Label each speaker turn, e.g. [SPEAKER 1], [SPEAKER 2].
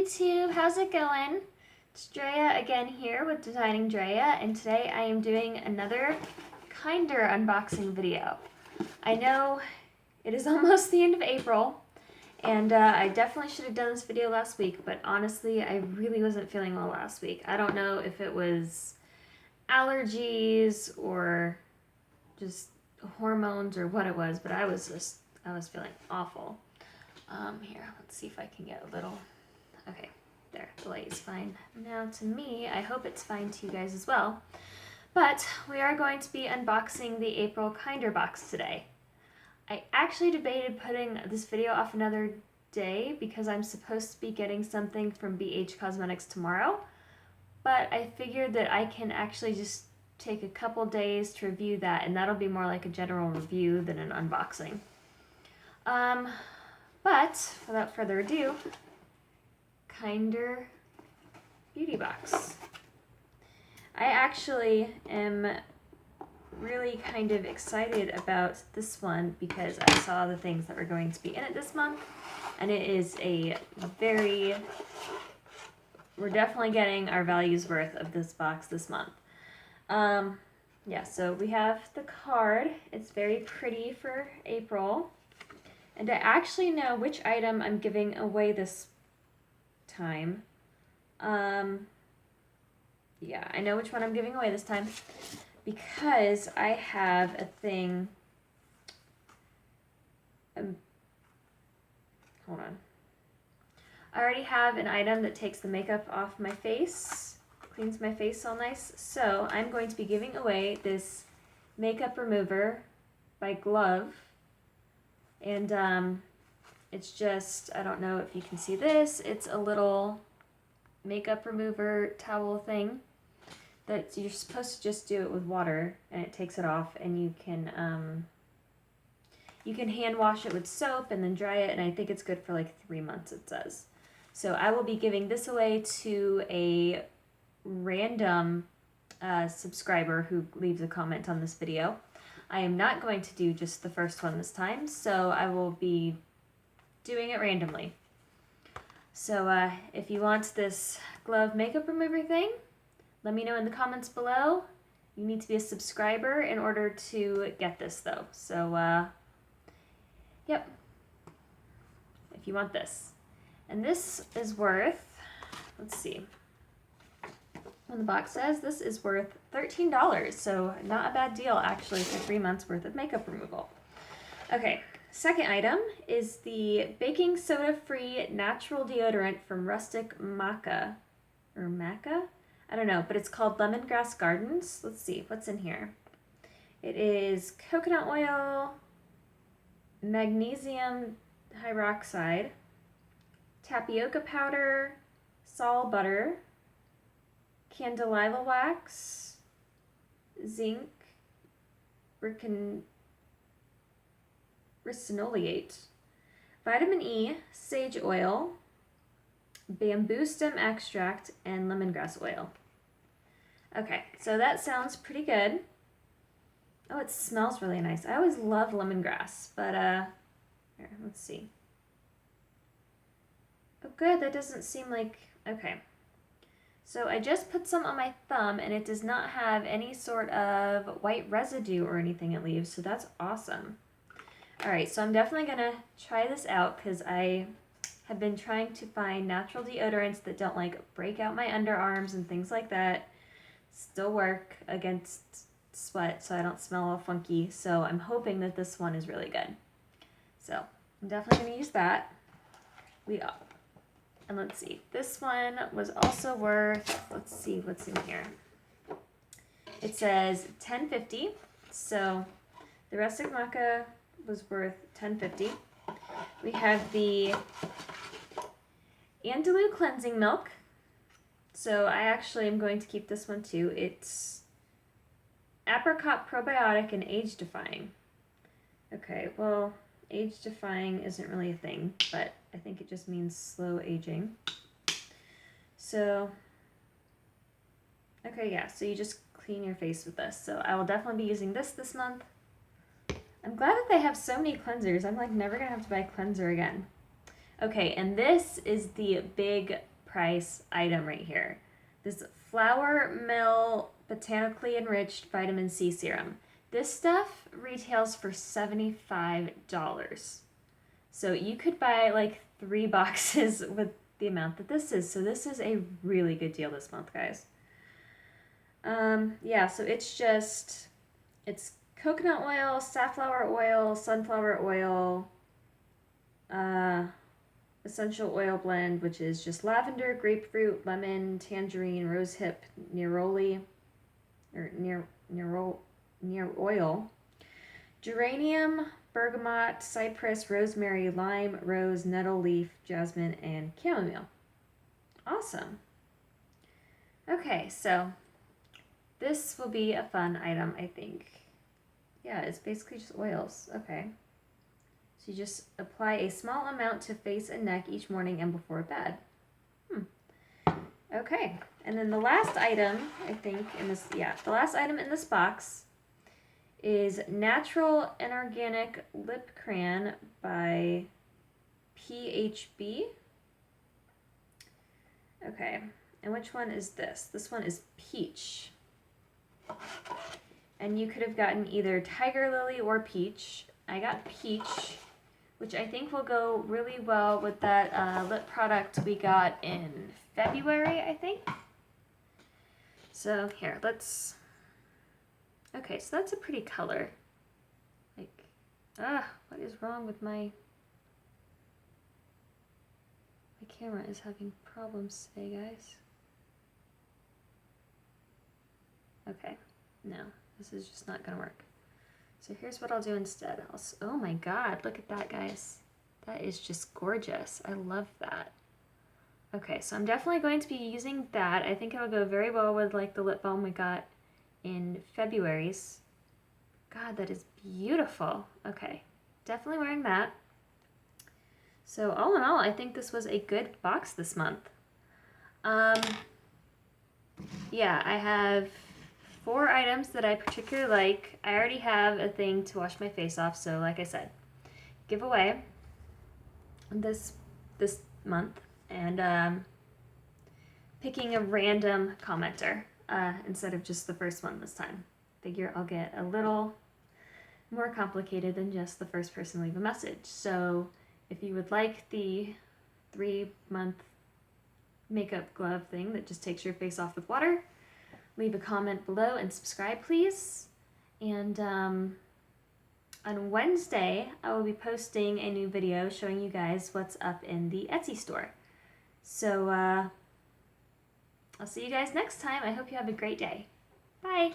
[SPEAKER 1] YouTube, how's it going? It's Drea again here with Designing Drea, and today I am doing another kinder unboxing video. I know it is almost the end of April, and I definitely should have done this video last week, but honestly I really wasn't feeling well last week. I don't know if it was allergies or just hormones or what it was, but I was feeling awful. Here, let's see if I can get a little, okay, there, the light is fine. Now to me, I hope it's fine to you guys as well, but we are going to be unboxing the April Kinder box today. I actually debated putting this video off another day because I'm supposed to be getting something from BH Cosmetics tomorrow, but I figured that I can actually just take a couple days to review that, and that'll be more like a general review than an unboxing. But without further ado, Kinder Beauty Box. I actually am really kind of excited about this one because I saw the things that were going to be in it this month, and it is a very, we're definitely getting our value's worth of this box this month. Yeah, so we have the card. It's very pretty for April. And I actually know which item I'm giving away this time. Yeah, I know which one I'm giving away this time because I have a thing. Hold on. I already have an item that takes the makeup off my face, cleans my face all nice. So I'm going to be giving away this makeup remover by Glove. And it's just, I don't know if you can see this, it's a little makeup remover towel thing that you're supposed to just do it with water and it takes it off, and you can hand wash it with soap and then dry it, and I think it's good for like 3 months, it says. So I will be giving this away to a random subscriber who leaves a comment on this video. I am not going to do just the first one this time, so I will be doing it randomly. So if you want this Glove makeup remover thing, let me know in the comments below. You need to be a subscriber in order to get this though. So yep, if you want this. And this is worth, let's see, when the box says this is worth $13, so not a bad deal actually for 3 months worth of makeup removal. Okay, second item is the baking soda free natural deodorant from Rustic Maca, or Maca? I don't know, but it's called Lemongrass Gardens. Let's see, what's in here? It is coconut oil, magnesium hydroxide, tapioca powder, saw butter, candelilla wax, zinc, ricinoleate, vitamin E, sage oil, bamboo stem extract, and lemongrass oil. Okay, so that sounds pretty good. Oh, it smells really nice. I always love lemongrass, but here, let's see. Oh good, that doesn't seem like, okay. So I just put some on my thumb, and it does not have any sort of white residue or anything it leaves, so that's awesome. Alright, so I'm definitely going to try this out because I have been trying to find natural deodorants that don't like break out my underarms and things like that. Still work against sweat so I don't smell all funky, so I'm hoping that this one is really good. So I'm definitely going to use that. And let's see, this one was also worth, let's see what's in here. It says $10.50, so the Rustic Maca was worth $10.50. We have the Andalou Cleansing Milk, so I actually am going to keep this one too. It's apricot probiotic and age defying. Okay, well, age defying isn't really a thing, but I think it just means slow aging. So, okay, yeah, so you just clean your face with this. So I will definitely be using this month. I'm glad that they have so many cleansers. I'm like never gonna have to buy a cleanser again. Okay, and this is the big price item right here. This Flour Mill Botanically Enriched Vitamin C Serum. This stuff retails for $75. So you could buy like 3 boxes with the amount that this is. So this is a really good deal this month, guys. Yeah, so it's coconut oil, safflower oil, sunflower oil, essential oil blend, which is just lavender, grapefruit, lemon, tangerine, rosehip, neroli, or near oil, geranium, bergamot, cypress, rosemary, lime, rose, nettle leaf, jasmine, and chamomile. Awesome. Okay, so this will be a fun item, I think. Yeah, it's basically just oils. Okay. So you just apply a small amount to face and neck each morning and before bed. Okay. And then the last item, I think, the last item in this box is Natural and Organic Lip Crayon by PHB. Okay. And which one is this? This one is Peach. And you could have gotten either Tiger Lily or Peach. I got Peach, which I think will go really well with that lip product we got in February, I think. So here, okay, so that's a pretty color. What is wrong with my camera is having problems today, guys. Okay, no, this is just not gonna work. So here's what I'll do instead. Oh my God, look at that, guys. That is just gorgeous. I love that. Okay, so I'm definitely going to be using that. I think it'll go very well with like the lip balm we got in February's. God, that is beautiful. Okay, definitely wearing that. So all in all, I think this was a good box this month. Yeah, I have 4 items that I particularly like. I already have a thing to wash my face off, so like I said, giveaway this month, and picking a random commenter instead of just the first one this time. Figure I'll get a little more complicated than just the first person to leave a message. So if you would like the 3-month makeup glove thing that just takes your face off with water, leave a comment below and subscribe, please. And on Wednesday, I will be posting a new video showing you guys what's up in the Etsy store. So I'll see you guys next time. I hope you have a great day. Bye.